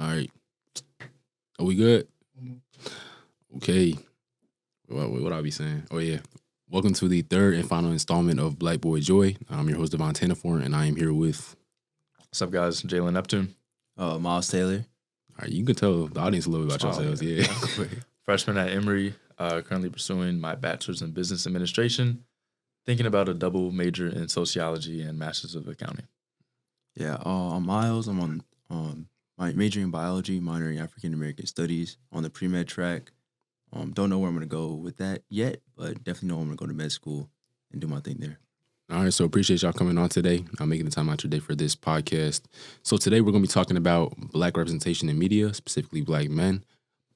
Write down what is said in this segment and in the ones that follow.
All right. Are we good? Okay. What I be saying? Oh, yeah. Welcome to the third and final installment of Black Boy Joy. I'm your host, Devon Tanafort, and I am here with... What's up, guys? Jalen Neptune. Myles Taylor. All right, you can tell the audience a little bit about yourselves. Yeah. Freshman at Emory, currently pursuing my bachelor's in business administration, thinking about a double major in sociology and master's of accounting. Yeah, I'm Myles. I'm on my major in biology, minor in African American studies on the pre-med track. Don't know where I'm going to go with that yet, but definitely know I'm going to go to med school and do my thing there. All right, so appreciate y'all coming on today. I'm making the time out your day for this podcast. So today we're going to be talking about Black representation in media, specifically Black men.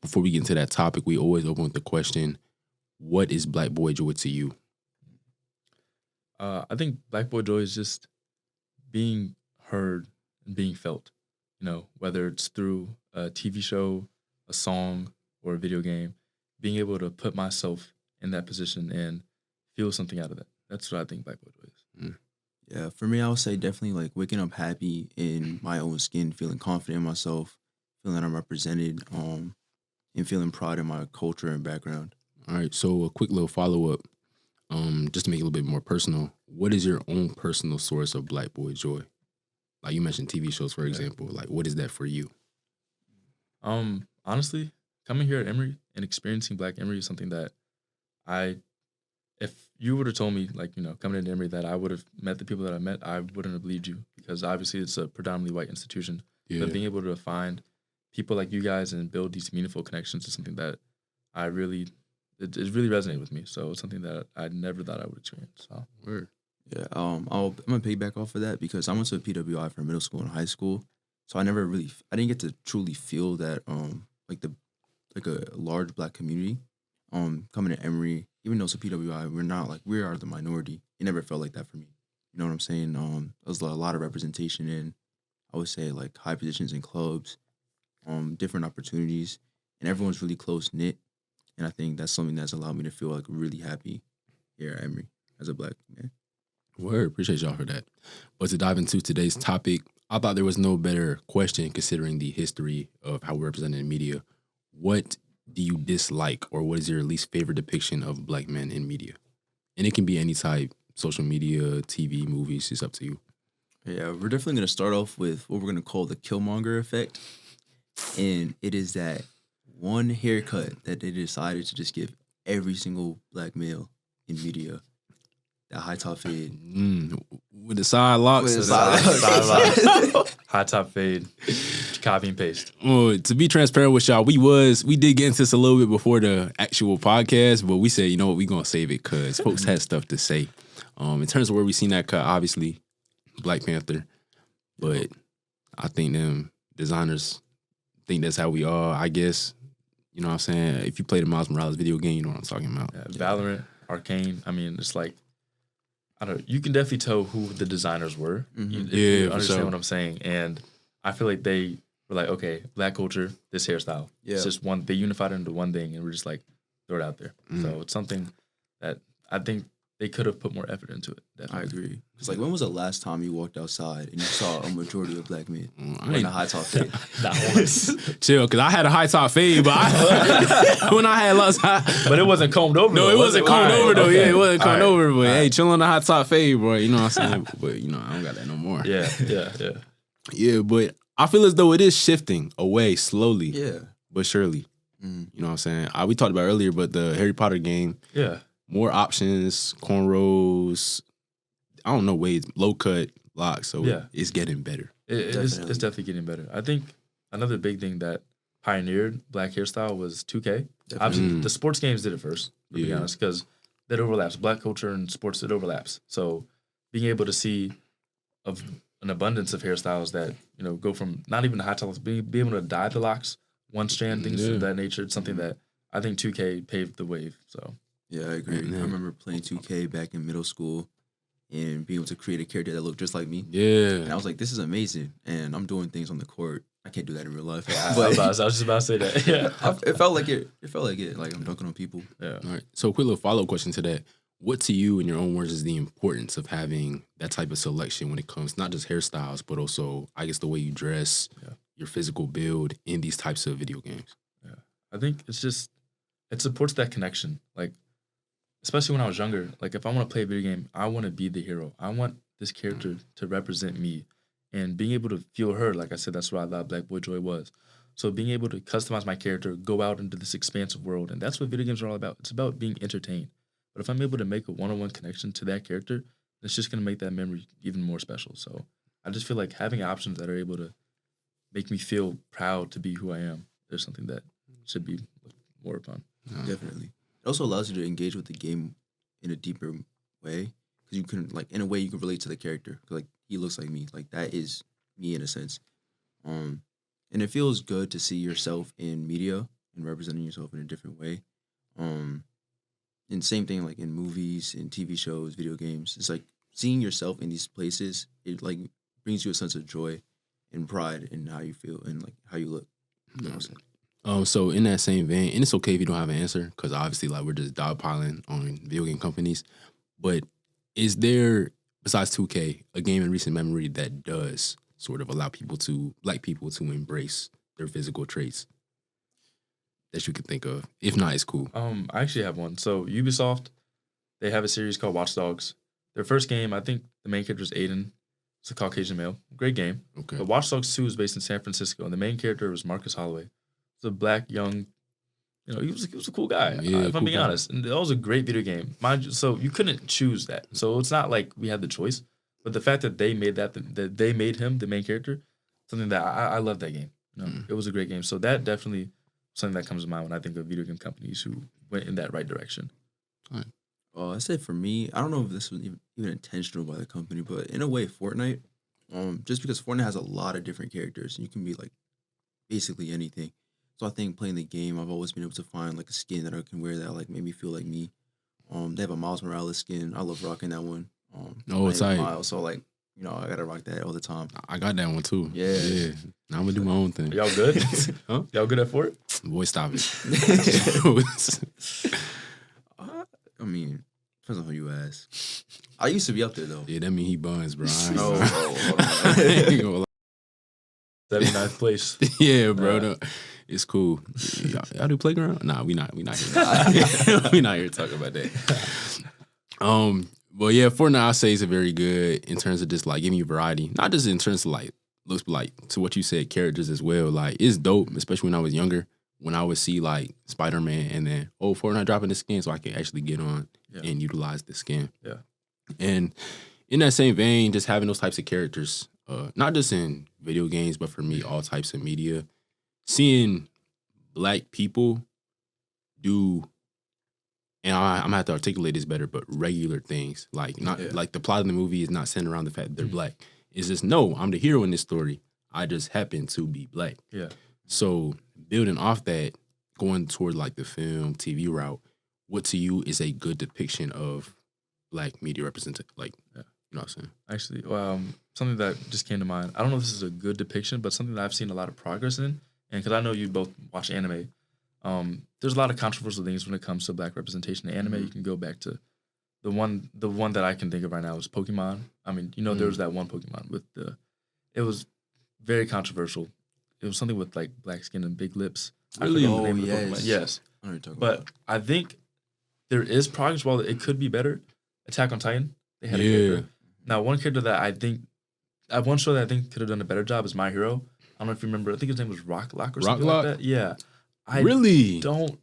Before we get into that topic, we always open with the question, what is Black Boy Joy to you? I think Black Boy Joy is just being heard and being felt, whether it's through a TV show, a song, or a video game, being able to put myself in that position and feel something out of that. That's what I think Black Boy Joy is. Yeah, for me, I would say definitely like waking up happy in my own skin, feeling confident in myself, feeling that I'm represented, and feeling proud in my culture and background. All right, so a quick little follow-up, just to make it a little bit more personal. What is your own personal source of Black Boy Joy? Like you mentioned TV shows, for example. Like, what is that for you? Honestly, coming here at Emory and experiencing Black Emory is something that if you would have told me, coming into Emory that I would have met the people that I met, I wouldn't have believed you because obviously it's a predominantly white institution. Yeah. But being able to find people like you guys and build these meaningful connections is something that it really resonated with me. So it's something that I never thought I would experience. So. Word. Yeah, I'm gonna piggyback off of that because I went to a PWI for middle school and high school, so I didn't get to truly feel that like a large Black community. Coming to Emory, even though it's a PWI, we are the minority. It never felt like that for me. You know what I'm saying? There's a lot of representation in, I would say, like high positions in clubs, different opportunities, and everyone's really close knit. And I think that's something that's allowed me to feel like really happy here at Emory as a Black man. Word, appreciate y'all for that. But to dive into today's topic, I thought there was no better question considering the history of how we're represented in media. What do you dislike, or what is your least favorite depiction of Black men in media? And it can be any type, social media, TV, movies, it's up to you. Yeah, we're definitely going to start off with what we're going to call the Killmonger effect. And it is that one haircut that they decided to just give every single Black male in media. That high top fade. With the side locks. Side locks. High top fade. Copy and paste. Oh, to be transparent with y'all, we did get into this a little bit before the actual podcast, but we said, you know what, we gonna save it because folks had stuff to say. In terms of where we seen that cut, obviously, Black Panther. But I think them designers think that's how we are, I guess. You know what I'm saying? If you play the Miles Morales video game, you know what I'm talking about. Yeah, Valorant, Arcane. I mean, it's like, you can definitely tell who the designers were. Mm-hmm. If you understand what I'm saying. And I feel like they were like, okay, Black culture, this hairstyle. Yeah. It's just they unified it into one thing and we're just like, throw it out there. Mm-hmm. So it's something that I think they could have put more effort into it. Definitely. I agree. Because when was the last time you walked outside and you saw a majority of Black men wearing a high top fade? Not once. Chill, because I had a high top fade, but when I had lots, but it wasn't combed over. No, it wasn't combed over though. Okay. Yeah, it wasn't combed over. But hey, chill on the high top fade, bro. You know what I'm saying? But I don't got that no more. Yeah. Yeah, but I feel as though it is shifting away slowly. Yeah, but surely. You know what I'm saying? We talked about earlier, but the Harry Potter game. Yeah. More options, cornrows, I don't know, ways, low cut, locks. So it's getting better. It's definitely getting better. I think another big thing that pioneered Black hairstyle was 2K. Obviously, the sports games did it first, to be honest, because that overlaps. Black culture and sports, it overlaps. So being able to see an abundance of hairstyles that, go from not even the high tops, being able to dye the locks, one strand, things of that nature, it's something that I think 2K paved the wave. So. Yeah, I agree. I remember playing 2K back in middle school and being able to create a character that looked just like me. Yeah. And I was like, this is amazing. And I'm doing things on the court. I can't do that in real life. But I was just about to say that. Yeah. It felt like it. Like I'm dunking on people. Yeah. All right. So a quick little follow-up question to that. What to you, in your own words, is the importance of having that type of selection when it comes not just hairstyles, but also, I guess, the way you dress, your physical build in these types of video games? Yeah. I think it supports that connection. Like, especially when I was younger, like if I want to play a video game, I want to be the hero. I want this character to represent me. And being able to feel heard, like I said, that's what I thought Black Boy Joy was. So being able to customize my character, go out into this expansive world, and that's what video games are all about. It's about being entertained. But if I'm able to make a one-on-one connection to that character, it's just going to make that memory even more special. So I just feel like having options that are able to make me feel proud to be who I am is something that should be more upon. Definitely. It also allows you to engage with the game in a deeper way because you can, like, in a way, you can relate to the character. Like, he looks like me. Like, that is me in a sense. And it feels good to see yourself in media and representing yourself in a different way. And same thing like in movies, in TV shows, video games. It's like seeing yourself in these places. It like brings you a sense of joy and pride in how you feel and like how you look. You know what I'm saying? So in that same vein, and it's okay if you don't have an answer, because obviously like we're just dogpiling on video game companies. But is there, besides 2K, a game in recent memory that does sort of allow black people to embrace their physical traits that you can think of? If not, it's cool. I actually have one. So Ubisoft, they have a series called Watch Dogs. Their first game, I think the main character is Aiden. It's a Caucasian male. Great game. Okay. But Watch Dogs 2 is based in San Francisco, and the main character was Marcus Holloway. It's a black, young, he was a cool guy, if I'm being honest. And that was a great video game. Mind you, so you couldn't choose that. So it's not like we had the choice. But the fact that they made that they made him the main character, something that I love that game. It was a great game. So that definitely something that comes to mind when I think of video game companies who went in that right direction. All right. I say for me, I don't know if this was even intentional by the company, but in a way, Fortnite, just because Fortnite has a lot of different characters, and you can be like basically anything. So I think playing the game, I've always been able to find like a skin that I can wear that like made me feel like me. They have a Miles Morales skin. I love rocking that one. It's tight. Miles, so like, I gotta rock that all the time. I got that one too. Yeah. Now I'm gonna do my own thing. Y'all good? Huh? Y'all good at Fort? Boy, stop it. I mean, depends on who you ask. I used to be up there though. Yeah, that mean he buns, bro. Hold on. I ain't gonna lie. 79th place. Yeah, bro. No, it's cool. Y'all do playground? Nah, we not here. We not here to talk about that. But yeah, Fortnite I say is a very good in terms of just like giving you variety. Not just in terms of like looks, but like to what you said, characters as well. Like it's dope, especially when I was younger. When I would see like Spider-Man and then Fortnite dropping the skin, so I can actually get on and utilize the skin. Yeah. And in that same vein, just having those types of characters, not just in video games, but for me, all types of media, seeing black people do, and I'm gonna have to articulate this better, but regular things, like not like the plot of the movie is not centered around the fact that they're black. It's just, no, I'm the hero in this story. I just happen to be black. Yeah. So building off that, going toward like the film, TV route, what to you is a good depiction of black media representation? Like, you know what I'm saying? Actually, something that just came to mind. I don't know if this is a good depiction, but something that I've seen a lot of progress in. And because I know you both watch anime, there's a lot of controversial things when it comes to black representation in anime. You can go back to the one that I can think of right now is Pokemon. I mean, there was that one Pokemon with it was very controversial. It was something with like black skin and big lips. Really? I forget the name of the Pokemon. Yes. I know what you're talking But about. I think there is progress. While it could be better, Attack on Titan, they had a character. Now, one character that I think, one show that I think could have done a better job is My Hero. I don't know if you remember. I think his name was Rocklock or something like that. Yeah. I really don't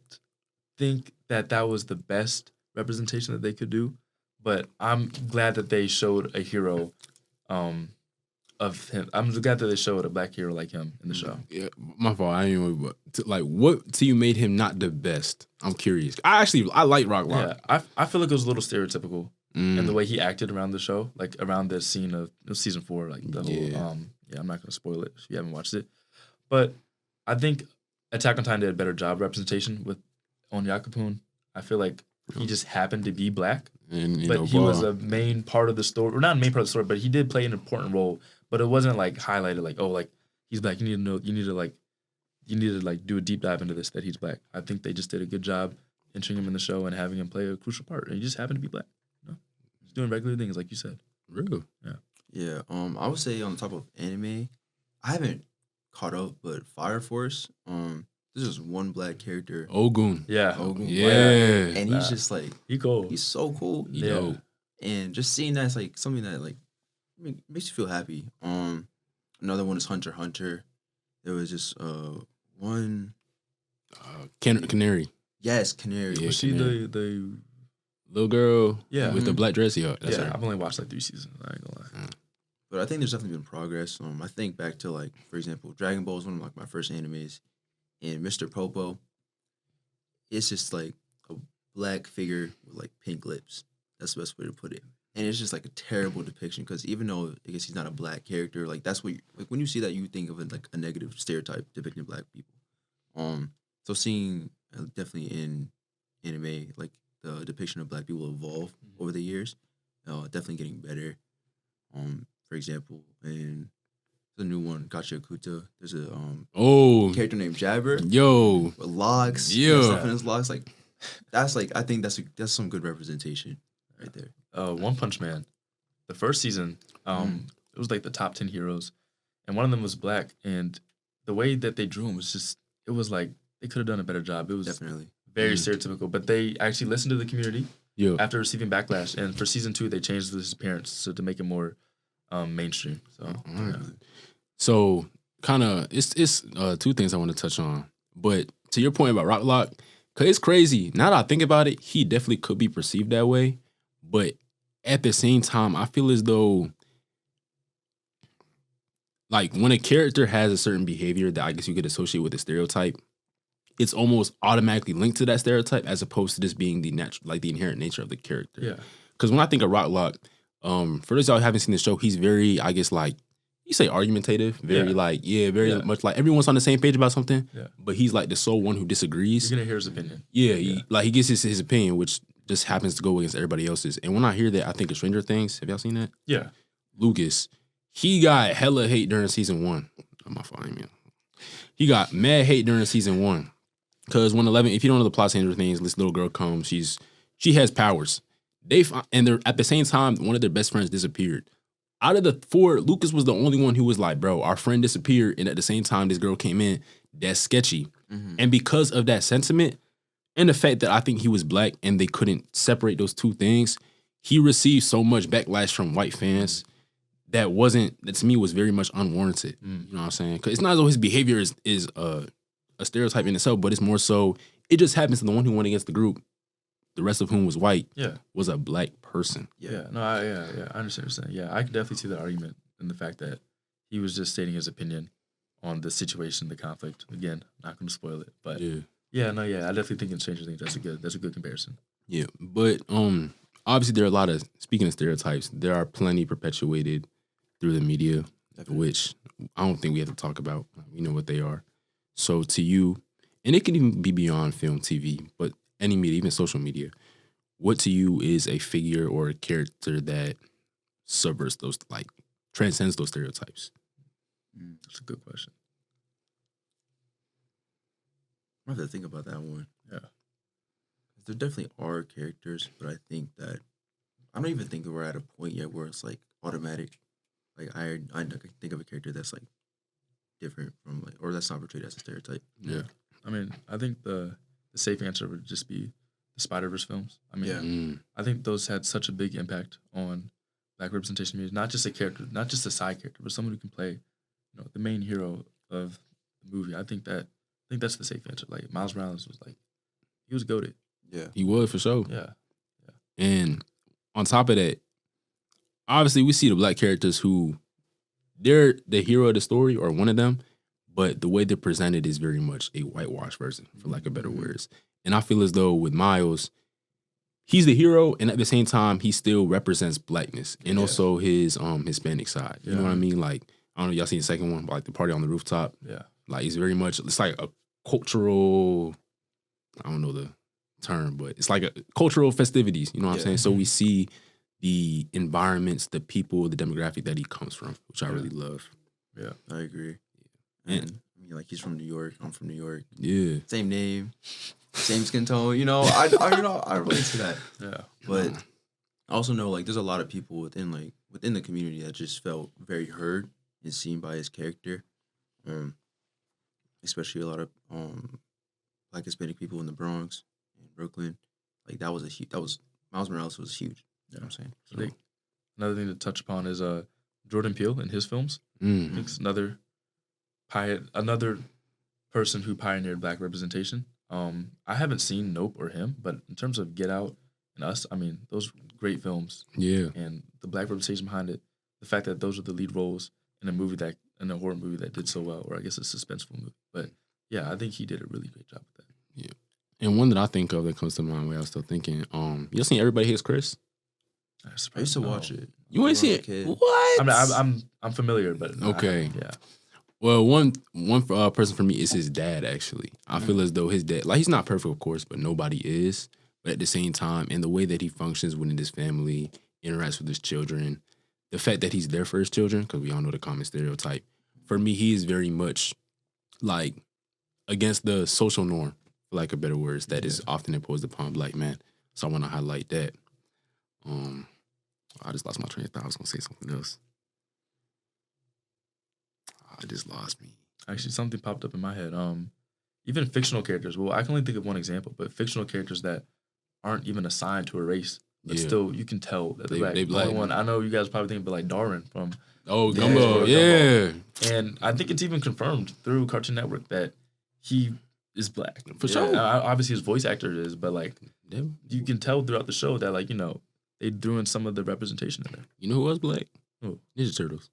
think that was the best representation that they could do, but I'm glad that they showed a hero of him. I'm glad that they showed a black hero like him in the show. Yeah, my fault. I didn't know, but like, what to you made him not the best? I'm curious. I like Rocklock. Yeah, I feel like it was a little stereotypical in the way he acted around the show, like around the scene of season 4, like the whole. I'm not gonna spoil it if you haven't watched it, but I think Attack on Titan did a better job representation with Onyakapun. I feel like he just happened to be black, but he was a main part of the story, or not a main part of the story, but he did play an important role. But it wasn't like highlighted, like, oh, like he's black. You need to know. You need to do a deep dive into this that he's black. I think they just did a good job entering him in the show and having him play a crucial part. And he just happened to be black. He's doing regular things, like you said. Real. Yeah. Yeah. I would say on the top of anime, I haven't caught up, but Fire Force, this is one black character. Ogun. Yeah. Ogun. Yeah. And he's just like He cool. he's so cool. He dope. And just seeing that's like something that like makes you feel happy. Another one is Hunter x Hunter. There was just one. Canary. Yes, Canary. Yeah, Was she Canary. the Little girl Yeah. with the black dress. Yeah, that's her. I've only watched like 3 seasons. I ain't gonna lie. But I think there's definitely been progress. I think back to like, for example, Dragon Ball is one of like my first animes, and Mr. Popo. It's just like a black figure with like pink lips. That's the best way to put it. And it's just like a terrible depiction because even though I guess he's not a black character, like that's what like when you see that you think of it like a negative stereotype depicting black people. So seeing definitely in anime like the depiction of black people evolve over the years, definitely getting better. For example, in the new one, Gacha Kuta, there's a character named Jabber with locks, stuff in his locks. Like that's like I think that's some good representation right there. One Punch Man, the first season, it was like the top 10 heroes, and one of them was black, and the way that they drew him was just, it was like they could have done a better job. It was Definitely very stereotypical, but they actually listened to the community after receiving backlash, and for season 2 they changed his appearance to make it more mainstream. So kind of it's 2 things I want to touch on, but to your point about Rock Lock, cause it's crazy. Now that I think about it, he definitely could be perceived that way, but at the same time, I feel as though like when a character has a certain behavior that I guess you could associate with a stereotype, it's almost automatically linked to that stereotype as opposed to just being the natural, like the inherent nature of the character. Yeah. Because when I think of Rock Lock, for those of y'all who haven't seen the show, he's very, I guess, like you say, argumentative. Very much like everyone's on the same page about something. Yeah. But he's like the sole one who disagrees. You're gonna hear his opinion. Yeah. He gives his opinion, which just happens to go against everybody else's. And when I hear that, I think of Stranger Things. Have y'all seen that? Yeah. Lucas, he got hella hate during season 1. I'm not fine, man. He got mad hate during season 1. Because when 11, if you don't know the plot, Stranger Things, this little girl comes, she has powers. And they're at the same time, one of their best friends disappeared. Out of the 4, Lucas was the only one who was like, bro, our friend disappeared, and at the same time, this girl came in. That's sketchy. Mm-hmm. And because of that sentiment, and the fact that I think he was black and they couldn't separate those 2 things, he received so much backlash from white fans that to me was very much unwarranted. You know what I'm saying? Because it's not as though his behavior is a stereotype in itself, but it's more so, it just happens to the one who went against the group, the rest of whom was white, was a black person. I understand what you're saying. Yeah, I can definitely see the argument in the fact that he was just stating his opinion on the situation, the conflict. Again, not going to spoil it, but I definitely think in Stranger Things that's a good comparison. Yeah, but obviously there are a lot of, speaking of stereotypes, there are plenty perpetuated through the media, which I don't think we have to talk about. We know what they are. So to you, and it can even be beyond film, TV, but any media, even social media, what to you is a figure or a character that subverts those, like, transcends those stereotypes? That's a good question. I have to think about that one. Yeah. There definitely are characters, but I think that I don't even think we're at a point yet where it's like automatic. Like I can think of a character that's like different from like, or that's not portrayed as a stereotype. Yeah. I mean, I think the safe answer would just be the Spider-Verse films. I mean, I think those had such a big impact on black representation media. Not just a character, not just a side character, but someone who can play, the main hero of the movie. I think that's the safe answer. Like Miles Morales was like, he was goated. Yeah, he was for sure. Yeah. And on top of that, obviously we see the black characters who they're the hero of the story or one of them, but the way they're presented is very much a whitewashed version, for lack of better words. And I feel as though with Miles, he's the hero, and at the same time, he still represents blackness and also his Hispanic side. You know what I mean? Like, I don't know if y'all seen the second one, but like the party on the rooftop. Yeah. Like it's like a cultural, I don't know the term, but it's like a cultural festivities. You know what I'm saying? So we see the environments, the people, the demographic that he comes from, which I really love. Yeah, I agree. And I mean, like he's from New York. I'm from New York. Yeah. Same name, same skin tone. I relate to that. Yeah. But I also know like there's a lot of people within the community that just felt very heard and seen by his character. especially a lot of Black Hispanic people in the Bronx and Brooklyn. Like that was Miles Morales was huge. You know what I'm saying? I think another thing to touch upon is Jordan Peele in his films. Mm. I think it's another person who pioneered Black representation. I haven't seen Nope or him, but in terms of Get Out and Us, I mean, those great films. Yeah. And the Black representation behind it, the fact that those are the lead roles in a horror movie that did so well, or I guess a suspenseful movie. But yeah, I think he did a really great job with that. Yeah. And one that I think of that comes to mind where I was still thinking, you seen Everybody Hates Chris? I used to watch it. You ain't seen it? What? I mean, I'm familiar, but okay. Yeah. Well, one person for me is his dad. Actually, I feel as though his dad, like he's not perfect, of course, but nobody is. But at the same time, and the way that he functions within his family, interacts with his children, the fact that he's there for his children, because we all know the common stereotype. For me, he is very much like against the social norm, for lack of better words, that is often imposed upon Black men. So I want to highlight that. I just lost my train of thought. I was gonna say something else. I just lost me. Actually, something popped up in my head. Even fictional characters. Well, I can only think of one example, but fictional characters that aren't even assigned to a race, but still you can tell that they're Black. They Black. One, I know you guys probably think, but like Darwin from Gumbo, yeah. And I think it's even confirmed through Cartoon Network that he is Black. For sure. Obviously, his voice actor is, but like you can tell throughout the show that like they threw in some of the representation in there. You know who was Black? Who? Ninja Turtles.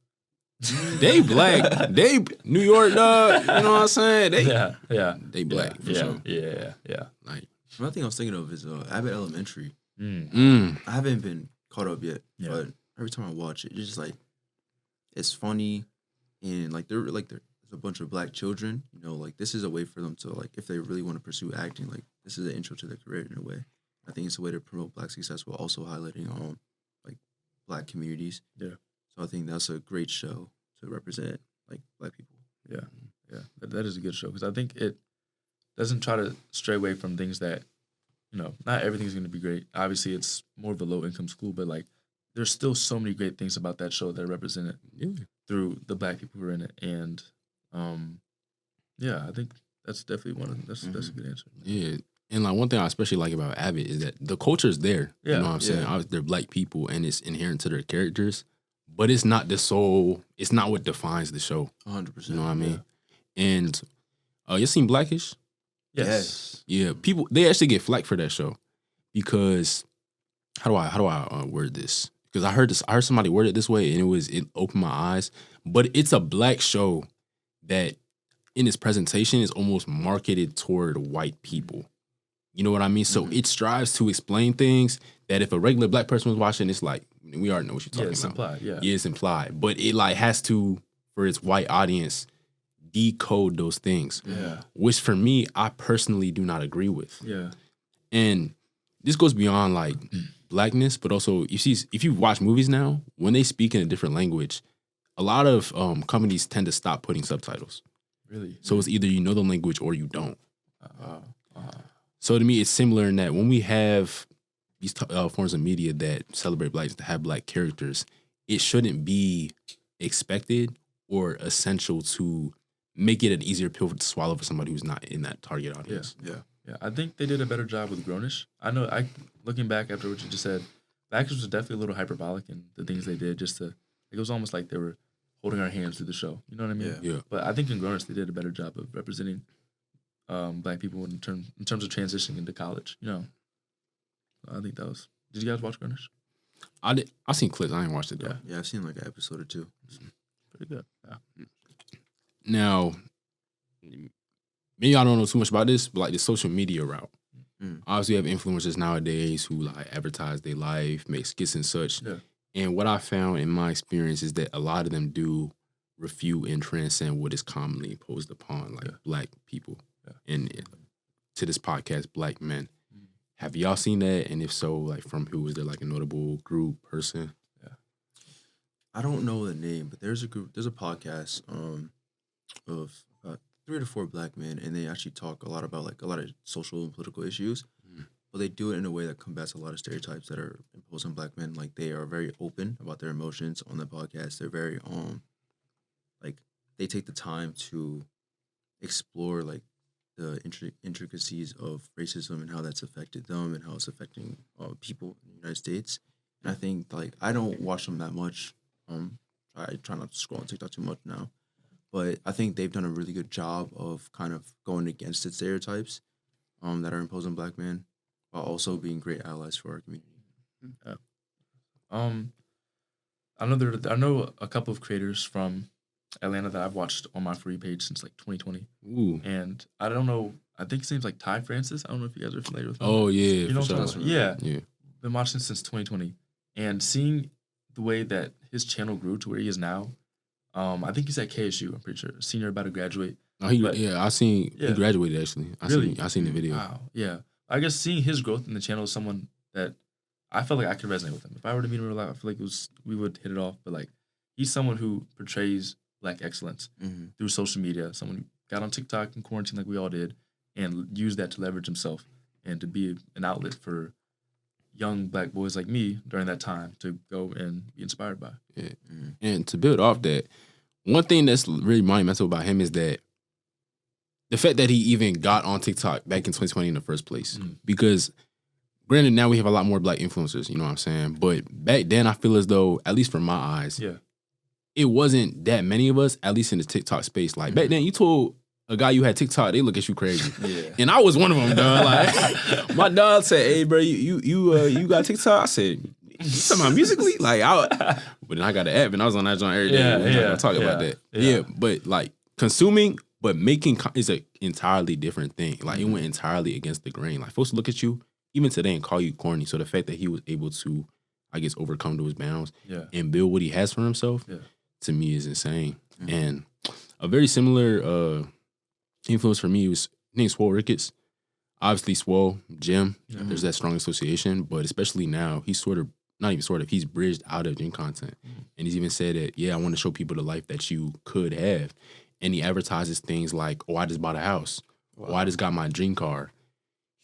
They Black. They New York dog. You know what I'm saying? They Black for sure. Yeah. Like another thing I was thinking of is Abbott Elementary. I haven't been caught up yet, but every time I watch it, it's just like it's funny, and like there's a bunch of Black children. Like this is a way for them to like if they really want to pursue acting, like this is an intro to their career in a way. I think it's a way to promote Black success while also highlighting like Black communities. Yeah. So I think that's a great show to represent like Black people. Yeah. That is a good show because I think it doesn't try to stray away from things that, not everything's going to be great. Obviously, it's more of a low-income school, but like there's still so many great things about that show that are represented through the Black people who are in it. And I think that's definitely one of them. That's a good answer. Yeah. And like one thing I especially like about Abbott is that the culture is there. Yeah. You know what I'm saying? They're Black people and it's inherent to their characters, but it's not it's not what defines the show. 100%. You know what I mean? And you seen Blackish? Yes. Yeah. People, they actually get flack for that show because how do I word this? Because I heard somebody word it this way and it opened my eyes, but it's a Black show that in its presentation is almost marketed toward white people. You know what I mean? So it strives to explain things that if a regular Black person was watching, it's like, we already know what you're talking about. It's implied, yeah. Yeah, it's implied. But it like has to, for its white audience, decode those things. Yeah. Which for me, I personally do not agree with. Yeah. And this goes beyond like Blackness, but also if you watch movies now, when they speak in a different language, a lot of companies tend to stop putting subtitles. Really? So it's either you know the language or you don't. So to me, it's similar in that when we have these forms of media that celebrate Blacks, to have Black characters, it shouldn't be expected or essential to make it an easier pill to swallow for somebody who's not in that target audience. Yeah. I think they did a better job with Grownish. I know, looking back after what you just said, Blackish was definitely a little hyperbolic in the things they did it was almost like they were holding our hands through the show. You know what I mean? Yeah. But I think in Grownish, they did a better job of representing Black people in terms of transitioning into college. I think that was. Did you guys watch Grownish? I seen clips. I ain't watched it though. Yeah, I've seen like an episode or two. Pretty good. Yeah. Now, maybe I don't know too much about this, but like the social media route. Obviously, you have influencers nowadays who like advertise their life, make skits and such. Yeah. And what I found in my experience is that a lot of them do refute and transcend what is commonly imposed upon like Black people. Yeah. And to this podcast, Black men. Have y'all seen that? And if so, like from who? Is there like a notable group, person? Yeah. I don't know the name, but there's a podcast of about 3 to 4 Black men, and they actually talk a lot about like a lot of social and political issues. But they do it in a way that combats a lot of stereotypes that are imposed on Black men. Like they are very open about their emotions on the podcast. They're very like they take the time to explore like the intricacies of racism and how that's affected them and how it's affecting people in the United States. And I think like I don't watch them that much. I try not to scroll on TikTok too much now, but I think they've done a really good job of kind of going against the stereotypes that are imposed on Black men, while also being great allies for our community. Yeah. I know a couple of creators from Atlanta that I've watched on my free page since like 2020. Ooh. And I don't know. I think his name's like Ty Francis. I don't know if you guys are familiar with him. Oh yeah, You know for what I'm sure. talking about? Yeah. Been watching since 2020, and seeing the way that his channel grew to where he is now. I think he's at KSU. I'm pretty sure senior, about to graduate. Oh, he graduated actually. I seen the video. Wow. Yeah. I guess seeing his growth in the channel is someone that I felt like I could resonate with him. If I were to meet him in real life, I feel like we would hit it off. But like, he's someone who portrays Black excellence through social media. Someone who got on TikTok in quarantine like we all did, and used that to leverage himself and to be an outlet for young Black boys like me during that time to go and be inspired by. Yeah. And to build off that, one thing that's really monumental about him is that the fact that he even got on TikTok back in 2020 in the first place. Because granted, now we have a lot more Black influencers, you know what I'm saying? But back then, I feel as though, at least from my eyes, it wasn't that many of us, at least in the TikTok space. Like, back then, you told a guy you had TikTok, they look at you crazy. And I was one of them, dog. Like, my dog said, "Hey, bro, you got TikTok?" I said, "You talking about Musically?" Like, but then I got an app, and I was on that joint every day. We're not gonna talk about that. Yeah, but like consuming, but making is an entirely different thing. Like, it went entirely against the grain. Like, folks look at you even today and call you corny. So the fact that he was able to, I guess, overcome those bounds and build what he has for himself, to me, is insane. And a very similar influence for me was named Swole Ricketts. Obviously, Swole, Jim, there's that strong association, but especially now, he's he's bridged out of gym content. And he's even said that, I want to show people the life that you could have. And he advertises things like, I just bought a house. I just got my dream car.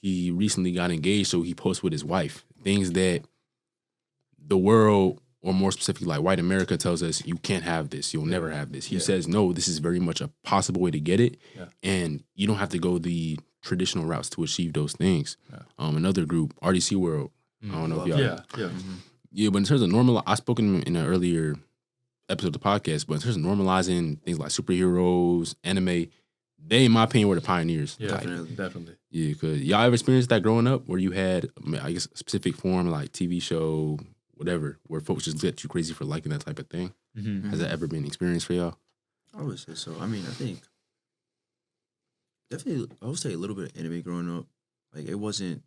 He recently got engaged, so he posts with his wife. Things that the world, or more specifically, like white America, tells us you can't have this. You'll never have this. He says, no, this is very much a possible way to get it. And you don't have to go the traditional routes to achieve those things. Another group, RDC World. I don't know if y'all. Yeah, but in terms of I've spoken in an earlier episode of the podcast, but in terms of normalizing things like superheroes, anime, they, in my opinion, were the pioneers. Yeah, definitely. Yeah, because y'all ever experienced that growing up where you had, I guess, a specific form like TV show, whatever, where folks just get you crazy for liking that type of thing? Has that ever been experienced for y'all? I would say so. I mean, I think definitely, I would say a little bit of anime growing up. Like, it wasn't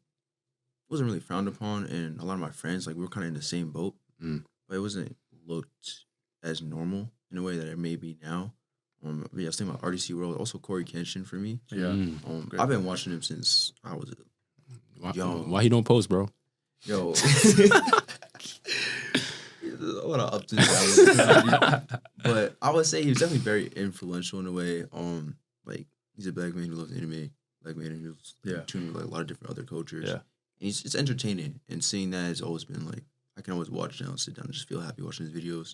really frowned upon, and a lot of my friends, like, we were kind of in the same boat, but it wasn't looked as normal in a way that it may be now. But yeah, I was thinking about RDC World, also Corey Kenshin for me. I've been watching him since I was young. Why he don't post, bro? Yo. What an up to date. But I would say he was definitely very influential in a way. Like, he's a Black man who loves anime, Black man who's tuned with like a lot of different other cultures. And it's entertaining, and seeing that has always been like, I can always watch now, sit down, and just feel happy watching his videos.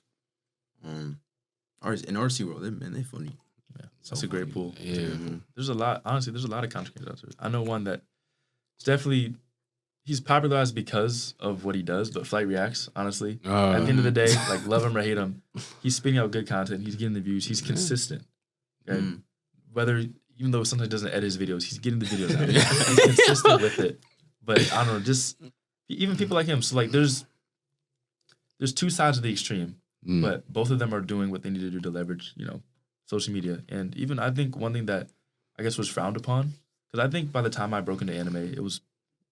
In RC World, they funny. Yeah, that's a great pool. Yeah, there's a lot. Honestly, there's a lot of content creators out there. I know one that is definitely, he's popularized because of what he does, but Flight Reacts, honestly, at the end of the day, like, love him or hate him, he's spitting out good content. He's getting the views. He's consistent. Okay? Even though sometimes he doesn't edit his videos, he's getting the videos out. He's consistent with it. But I don't know, just even people like him. So like, there's two sides of the extreme, but both of them are doing what they need to do to leverage, social media. And even I think one thing that I guess was frowned upon, because I think by the time I broke into anime, it was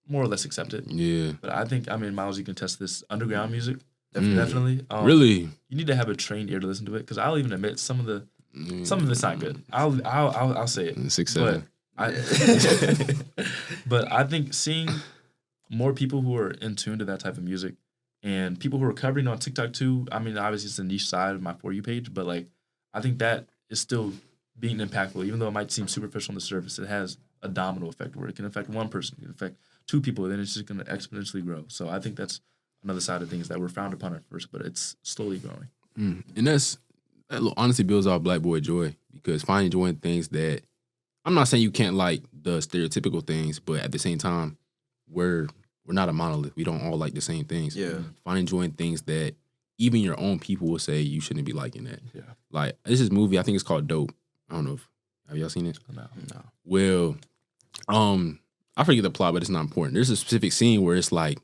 more or less accepted. Yeah. But I think, Myles, you can test this. Underground music, definitely. Really? You need to have a trained ear to listen to it, because I'll even admit some of it's not good. I'll say it. 6, 7. But I think seeing more people who are in tune to that type of music, and people who are covering on TikTok too. Obviously it's a niche side of my For You page, but like, I think that is still being impactful, even though it might seem superficial on the surface. It has a domino effect where it can affect one person, it can affect 2 people, and then it's just going to exponentially grow. So I think that's another side of things that were frowned upon at first, but it's slowly growing. And that honestly builds our Black boy joy, because finding joy in things that I'm not saying you can't like the stereotypical things, but at the same time, we're not a monolith. We don't all like the same things. Yeah. Find enjoying things that even your own people will say you shouldn't be liking that. Yeah. Like this movie, I think it's called Dope. I don't know if have y'all seen it? No. Well, I forget the plot, but it's not important. There's a specific scene where it's like,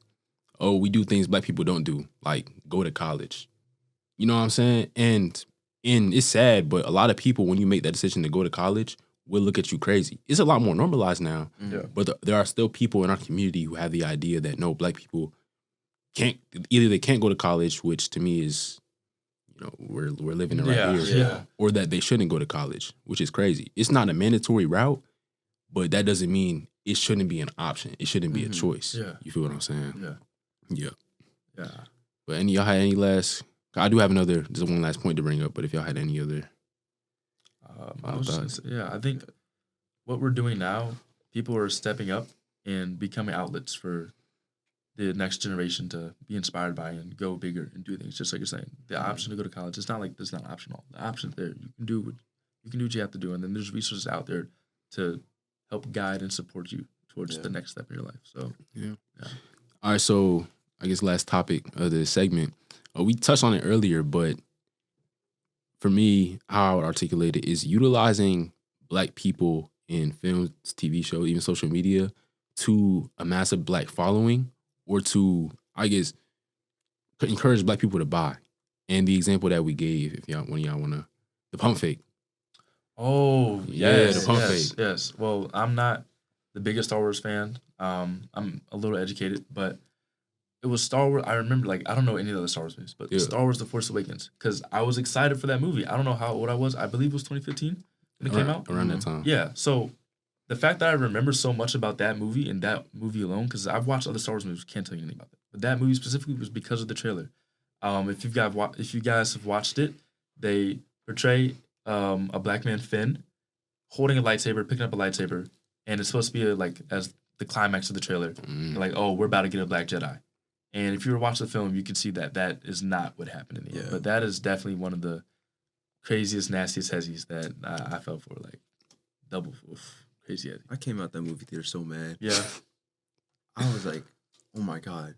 oh, we do things black people don't do, like go to college. You know what I'm saying? And it's sad, but a lot of people, when you make that decision to go to college, will look at you crazy. It's a lot more normalized now, Yeah. but there are still people in our community who have the idea that no, black people either they can't go to college, which to me is, you know, we're living it right here, Yeah. or that they shouldn't go to college, which is crazy. It's not a mandatory route, but that doesn't mean it shouldn't be an option. It shouldn't be a choice. Yeah. You feel what I'm saying? Yeah. Yeah. Yeah. But y'all had any last? I do have just one last point to bring up. But if y'all had any other, I was just gonna say, yeah, I think what we're doing now, people are stepping up and becoming outlets for the next generation to be inspired by and go bigger and do things. Just like you're saying, the option to go to college, it's not like it's not optional. The option's there. You can do what you have to do, and then there's resources out there to help guide and support you towards the next step in your life. So yeah. All right, so I guess last topic of the segment. We touched on it earlier, but for me, how I would articulate it is utilizing black people in films, TV shows, even social media to amass a black following or to, I guess, encourage black people to buy. And the example that we gave, if one of y'all want to, the pump fake. Oh, Yeah, yes, the pump yes, fake. yes. Well, I'm not the biggest Star Wars fan. I'm a little educated, but it was Star Wars. I remember, like, I don't know any of the Star Wars movies, but Star Wars: The Force Awakens, because I was excited for that movie. I don't know how old I was. I believe it was 2015 when it came out. Around that time. Yeah. So the fact that I remember so much about that movie and that movie alone, because I've watched other Star Wars movies, can't tell you anything about that. But that movie specifically was because of the trailer. If you guys have watched it, they portray a black man, Finn, holding a lightsaber, picking up a lightsaber, and it's supposed to be as the climax of the trailer. Like, oh, we're about to get a black Jedi. And if you were watching the film, you can see that is not what happened in the end. But that is definitely one of the craziest, nastiest hezzies that I fell for. Like, double crazy hezzy. I came out that movie theater so mad. Yeah. I was like, oh my God.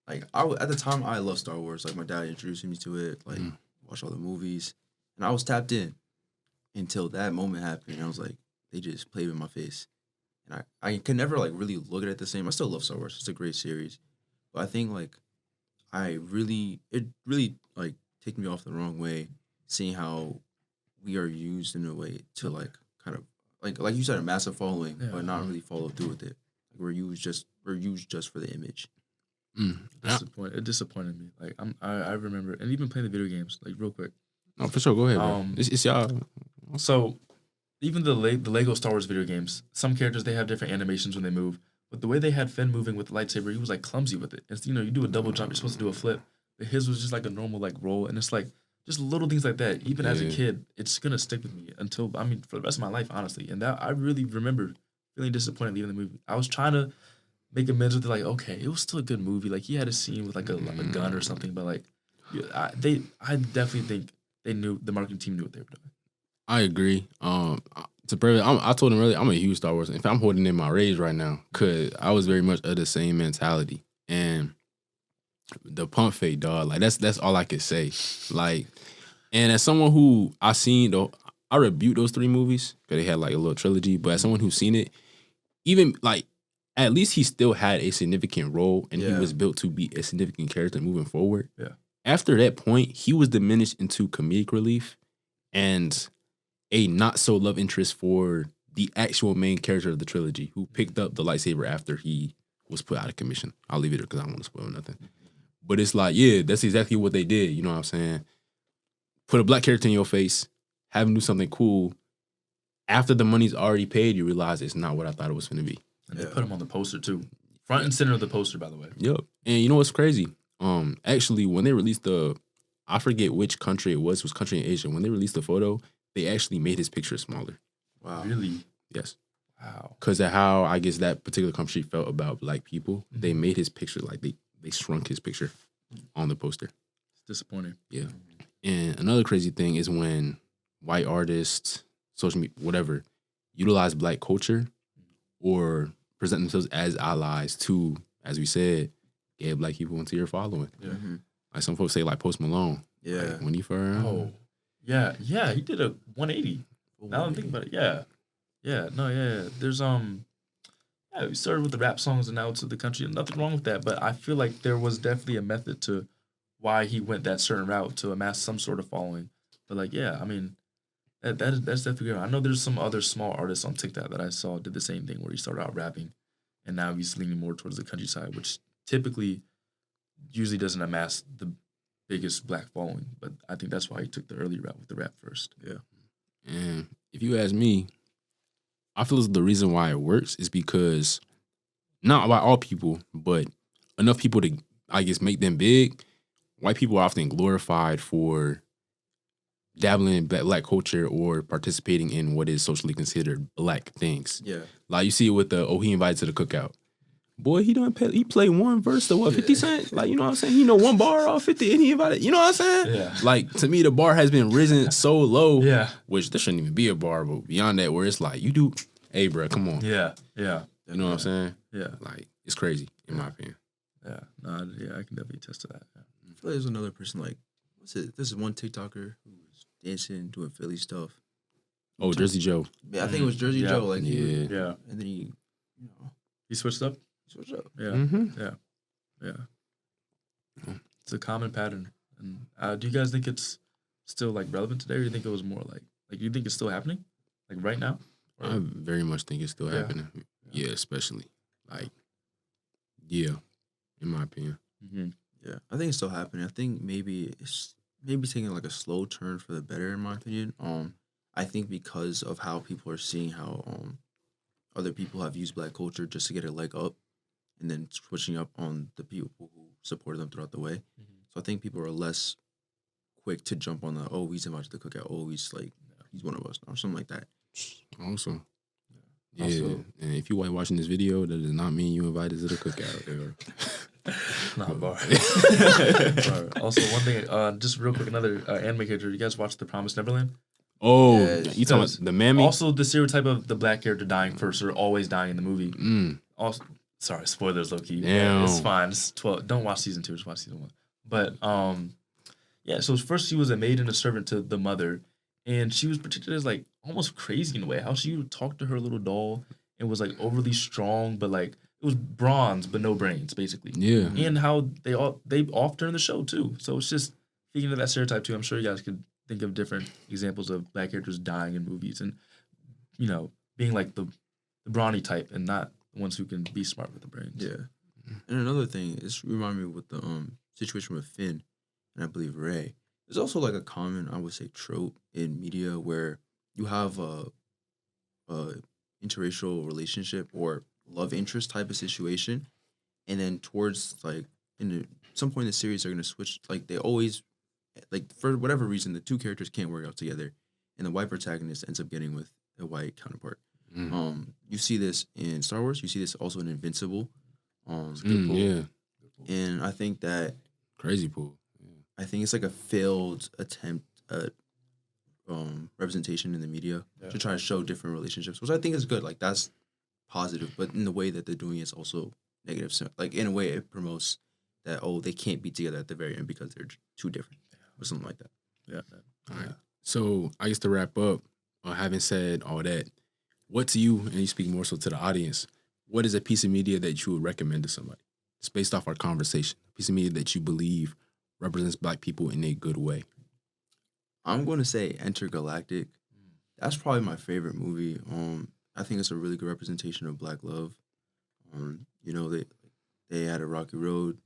Like, at the time, I loved Star Wars. Like, my dad introduced me to it. Like, watched all the movies. And I was tapped in until that moment happened. And I was like, they just played in my face. And I can never, like, really look at it the same. I still love Star Wars. It's a great series. But I think, like, it really, like, taken me off the wrong way, seeing how we are used in a way to, like, kind of, like you said, a massive following, but not really follow through with it. Like, we're used just for the image. It disappointed me. Like, I remember, and even playing the video games, like, real quick. No, for sure. Go ahead, bro. It's y'all. So, even the Lego Star Wars video games, some characters, they have different animations when they move. But the way they had Finn moving with the lightsaber, he was, like, clumsy with it. And, you do a double jump, you're supposed to do a flip. But his was just, like, a normal, like, roll. And it's, like, just little things like that. Even as a kid, it's going to stick with me for the rest of my life, honestly. And that I really remember feeling disappointed leaving the movie. I was trying to make amends with it, like, okay, it was still a good movie. Like, he had a scene with, like, a gun or something. But, like, I definitely think the marketing team knew what they were doing. I agree. I told him earlier, I'm a huge Star Wars. In fact, I'm holding in my rage right now because I was very much of the same mentality. And the pump fake, dog, like that's all I could say. Like, and as someone who I rebuked those 3 movies because they had like a little trilogy. But as someone who's seen it, even like at least he still had a significant role and he was built to be a significant character moving forward. Yeah. After that point, he was diminished into comedic relief and a not so love interest for the actual main character of the trilogy who picked up the lightsaber after he was put out of commission. I'll leave it there because I don't want to spoil nothing. But it's like, yeah, that's exactly what they did. You know what I'm saying? Put a black character in your face, have him do something cool. After the money's already paid, you realize it's not what I thought it was going to be. And they put him on the poster too. Front and center of the poster, by the way. Yep. And you know what's crazy? Actually, when they released I forget which country it was country in Asia. When they released the photo, they actually made his picture smaller. Wow. Really? Yes. Wow. Because of how, I guess, that particular country felt about black people, they made his picture, like, they shrunk his picture on the poster. It's disappointing. Yeah. And another crazy thing is when white artists, social media, whatever, utilize Black culture or present themselves as allies to, as we said, get Black people into your following. Yeah. Mm-hmm. Like some folks say, like Post Malone. Yeah. Like when he first. Oh, yeah, he did a 180. Now I'm thinking about it, yeah. There's yeah, we started with the rap songs and now to the country. Nothing wrong with that, but I feel like there was definitely a method to why he went that certain route to amass some sort of following. But like, yeah, I mean, that's definitely good. I know there's some other small artists on TikTok that I saw did the same thing where he started out rapping, and now he's leaning more towards the countryside, which typically usually doesn't amass the biggest Black following. But I think that's why he took the early route with the rap first. Yeah. And if you ask me, I feel the reason why it works is because not by all people, but enough people to, I guess, make them big. White people are often glorified for dabbling in Black culture or participating in what is socially considered Black things. Yeah. Like you see it with the, he invited to the cookout. Boy, he played one verse to what, 50 Cent? Like, you know what I'm saying? He know one bar off 50 and he invited, you know what I'm saying? Yeah. Like, to me, the bar has been risen so low, Yeah. which there shouldn't even be a bar, but beyond that, where it's like, you do, hey, bro, come on. Yeah. You know what I'm saying? Yeah. Like, it's crazy, in my opinion. Yeah. No, yeah, I can definitely attest to that. Yeah. I feel like there's another person like, what's it? This is one TikToker who was dancing, doing Philly stuff. Oh, Jersey Joe. Yeah, I think it was Jersey Yeah. Joe. Like, Yeah. Yeah. and then he, you know, He switched up? switched up. Yeah. Mm-hmm. Yeah. It's a common pattern. And do you guys think it's still like relevant today, or do you think it was more like you think it's still happening? Like right now? Or- I very much think it's still Yeah. happening. Yeah, especially. Like, yeah, in my opinion. mm-hmm. Yeah, I think it's still happening. I think maybe it's taking like a slow turn for the better, in my opinion. I think because of how people are seeing how other people have used Black culture just to get a leg up, and then switching up on the people who supported them throughout the way. Mm-hmm. So I think people are less quick to jump on the, oh, he's invited to the cookout, oh, he's one of us, or something like that. Awesome. Yeah, Also- and if you weren't watching this video, that does not mean you invited to the cookout. Not bar. Also, one thing, just real quick, another anime character. You guys watch The Promised Neverland? Oh, Yes. you talking about the mammy? Also, the stereotype of the Black character dying first or always dying in the movie. Mm. Also, sorry, spoilers, low key. Damn. It's fine. It's 12. Don't watch season 2. Just watch season 1. But yeah. So first, she was a maid and a servant to the mother, and she was portrayed as like almost crazy in a way. How she would talk to her little doll and was like overly strong, but like it was bronze but no brains, basically. Yeah. And how they off during the show too. So it's just speaking of that stereotype too. I'm sure you guys could think of different examples of Black characters dying in movies and being like the brawny type and not the ones who can be smart with the brains. Yeah. And another thing, this reminded me with the situation with Finn and I believe Ray. There's also like a common, I would say, trope in media where you have a interracial relationship or love interest type of situation, and then towards like some point in the series they're gonna switch. Like they always, like for whatever reason, the two characters can't work out together, and the white protagonist ends up getting with a white counterpart. You see this in Star Wars. You see this also in Invincible. Yeah. And I think that Crazy pool. I think it's like a failed attempt at representation in the media to try to show different relationships, which I think is good. Like that's positive, but in the way that they're doing it's also negative. So, like in a way, it promotes that they can't be together at the very end because they're too different or something like that. Yeah. All right. So I guess to wrap up, having said all that, what to you, and you speak more so to the audience, what is a piece of media that you would recommend to somebody? It's based off our conversation. A piece of media that you believe represents Black people in a good way. I'm going to say Intergalactic. That's probably my favorite movie. I think it's a really good representation of Black love. They had a rocky road,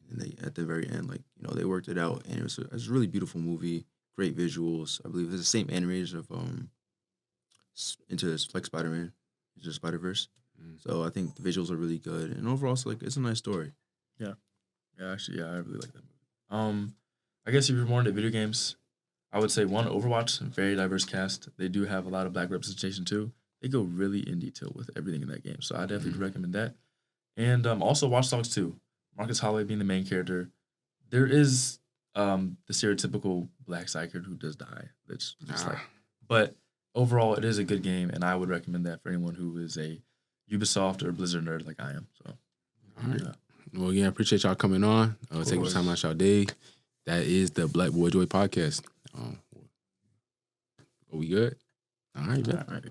and they at the very end, they worked it out, and it was a really beautiful movie. Great visuals. I believe it's the same animators of Spider-Man, Into the Spider-Verse. So I think the visuals are really good, and overall, it's a nice story. Yeah, actually, I really like that movie. I guess if you're more into video games, I would say one, Overwatch, very diverse cast. They do have a lot of Black representation too. They go really in detail with everything in that game, so I definitely recommend that. And also Watch Dogs 2. Marcus Holloway being the main character. There is the stereotypical Black side character who does die. That's just but overall, it is a good game, and I would recommend that for anyone who is a Ubisoft or Blizzard nerd like I am. So, all right. Well, again, I appreciate y'all coming on, taking the time out y'all day. That is the Black Boy Joy podcast. Are we good? All right, man. All right.